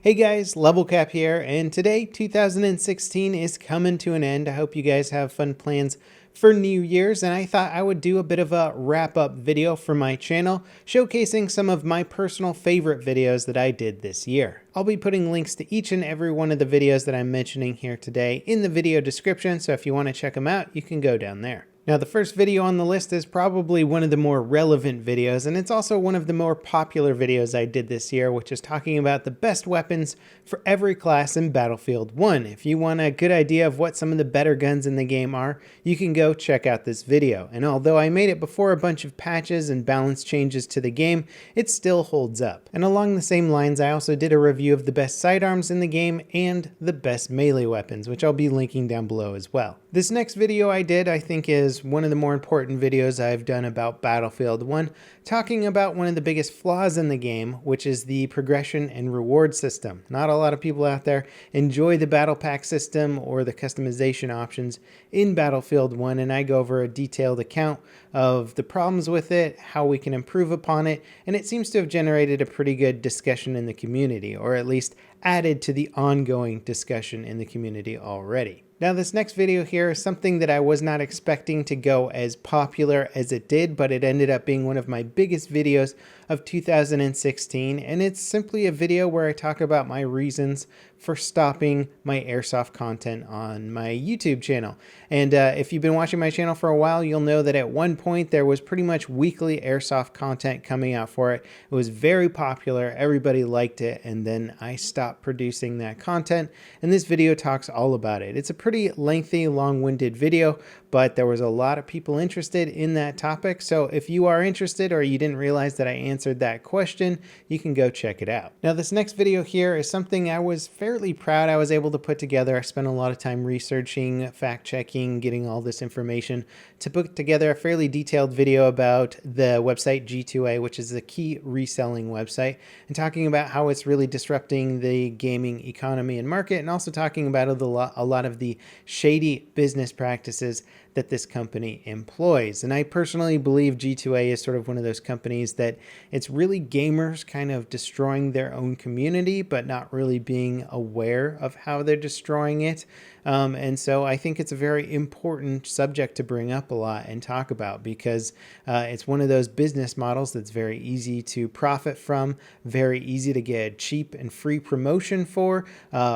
Hey guys, LevelCap here, and today 2016 is coming to an end. I hope you guys have fun plans for New Year's, and I thought I would do a bit of a wrap-up video for my channel, showcasing some of my personal favorite videos that I did this year. I'll be putting links to each and every one of the videos that I'm mentioning here today in the video description, so if you want to check them out, you can go down there. Now, the first video on the list is probably one of the more relevant videos, and it's also one of the more popular videos I did this year, which is talking about the best weapons for every class in Battlefield 1. If you want a good idea of what some of the better guns in the game are, you can go check out this video. And although I made it before a bunch of patches and balance changes to the game, it still holds up. And along the same lines, I also did a review of the best sidearms in the game and the best melee weapons, which I'll be linking down below as well. This next video I did, I think, is one of the more important videos I've done about Battlefield 1, talking about one of the biggest flaws in the game, which is the progression and reward system. Not a lot of people out there enjoy the battle pack system or the customization options in Battlefield 1, and I go over a detailed account of the problems with it, how we can improve upon it, and it seems to have generated a pretty good discussion in the community, or at least added to the ongoing discussion in the community already. Now, this next video here is something that I was not expecting to go as popular as it did, but it ended up being one of my biggest videos of 2016, and it's simply a video where I talk about my reasons for stopping my airsoft content on my YouTube channel. And if you've been watching my channel for a while, you'll know that at one point there was pretty much weekly airsoft content coming out for it. It was very popular, everybody liked it, and then I stopped producing that content, and this video talks all about it. It's a pretty lengthy, long-winded video, but there was a lot of people interested in that topic, so if you are interested or you didn't realize that I answered that question, you can go check it out. Now, this next video here is something I was fairly proud I was able to put together. I spent a lot of time researching, fact-checking, getting all this information to put together a fairly detailed video about the website G2A, which is a key reselling website, and talking about how it's really disrupting the gaming economy and market, and also talking about a lot of the shady business practices that this company employs. And I personally believe G2A is sort of one of those companies that it's really gamers kind of destroying their own community, but not really being aware of how they're destroying it. And so I think it's a very important subject to bring up a lot and talk about, because it's one of those business models that's very easy to profit from, very easy to get cheap and free promotion for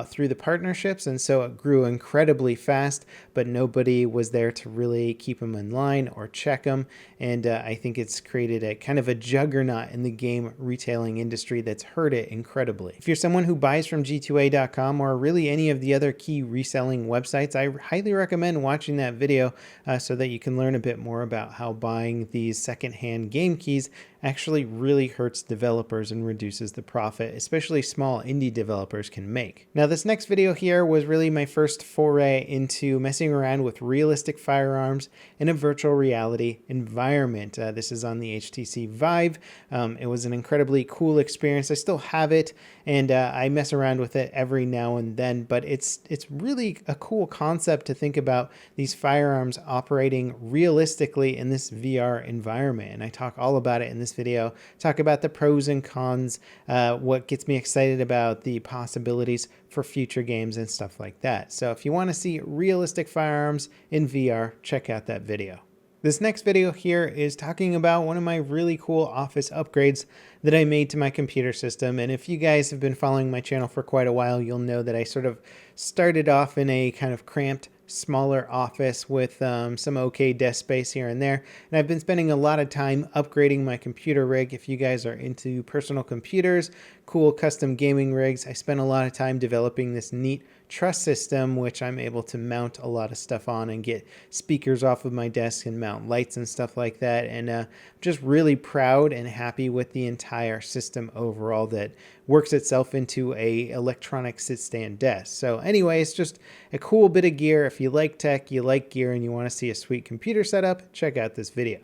through the partnerships. And so it grew incredibly fast, but nobody was there to really keep them in line or check them. And I think it's created a kind of a juggernaut in the game retailing industry that's hurt it incredibly. If you're someone who buys from G2A.com or really any of the other key reselling websites, I highly recommend watching that video so that you can learn a bit more about how buying these secondhand game keys actually really hurts developers and reduces the profit, especially small indie developers can make. Now, this next video here was really my first foray into messing around with realistic firearms in a virtual reality environment. This is on the HTC Vive. It was an incredibly cool experience. I still have it, and I mess around with it every now and then, but it's really a cool concept to think about these firearms operating realistically in this VR environment. And I talk all about it in this video, talk about the pros and cons, what gets me excited about the possibilities for future games and stuff like that. So if you want to see realistic firearms in VR, check out that video. This next video here is talking about one of my really cool office upgrades that I made to my computer system. And if you guys have been following my channel for quite a while, you'll know that I sort of started off in a kind of cramped, smaller office with some okay desk space here and there. And I've been spending a lot of time upgrading my computer rig. If you guys are into personal computers, cool custom gaming rigs, I spent a lot of time developing this neat truss system, which I'm able to mount a lot of stuff on and get speakers off of my desk and mount lights and stuff like that. And just really proud and happy with the entire system overall that works itself into a electronic sit-stand desk. So anyway, it's just a cool bit of gear. If you like tech, you like gear, and you want to see a sweet computer setup, check out this video.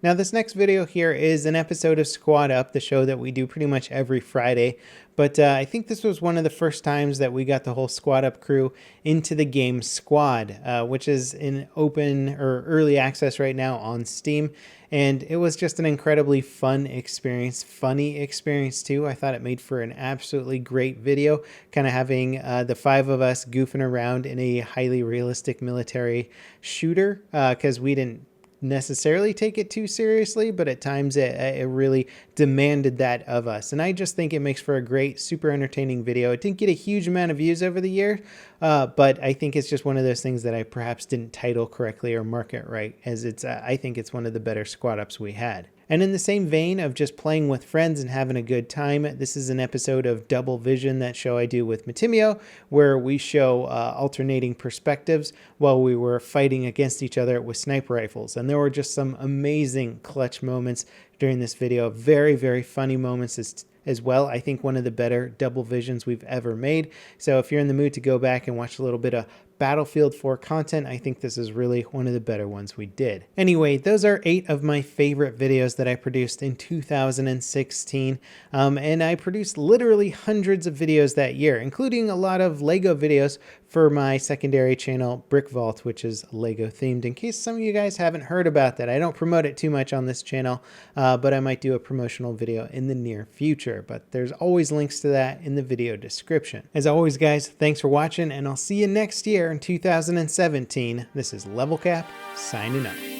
Now, this next video here is an episode of Squad Up, the show that we do pretty much every Friday. But I think this was one of the first times that we got the whole Squad Up crew into the game Squad, which is in open or early access right now on Steam. And it was just an incredibly fun experience, funny experience too. I thought it made for an absolutely great video, kind of having the 5 of us goofing around in a highly realistic military shooter, because we didn't necessarily take it too seriously, but at times it really demanded that of us. And I just think it makes for a great, super entertaining video. It didn't get a huge amount of views over the year, but I think it's just one of those things that I perhaps didn't title correctly or market right, as it's I think it's one of the better squad ups we had. And in the same vein of just playing with friends and having a good time, this is an episode of Double Vision, that show I do with Matimio, where we show alternating perspectives while we were fighting against each other with sniper rifles. And there were just some amazing clutch moments during this video. Very, very funny moments as well. I think one of the better double visions we've ever made. So if you're in the mood to go back and watch a little bit of Battlefield 4 content, I think this is really one of the better ones we did. Anyway, those are 8 of my favorite videos that I produced in 2016. And I produced literally hundreds of videos that year, including a lot of Lego videos for my secondary channel, Brick Vault, which is Lego themed, in case some of you guys haven't heard about that. I don't promote it too much on this channel, but I might do a promotional video in the near future. But there's always links to that in the video description. As always, guys, thanks for watching, and I'll see you next year in 2017. This is LevelCap signing up.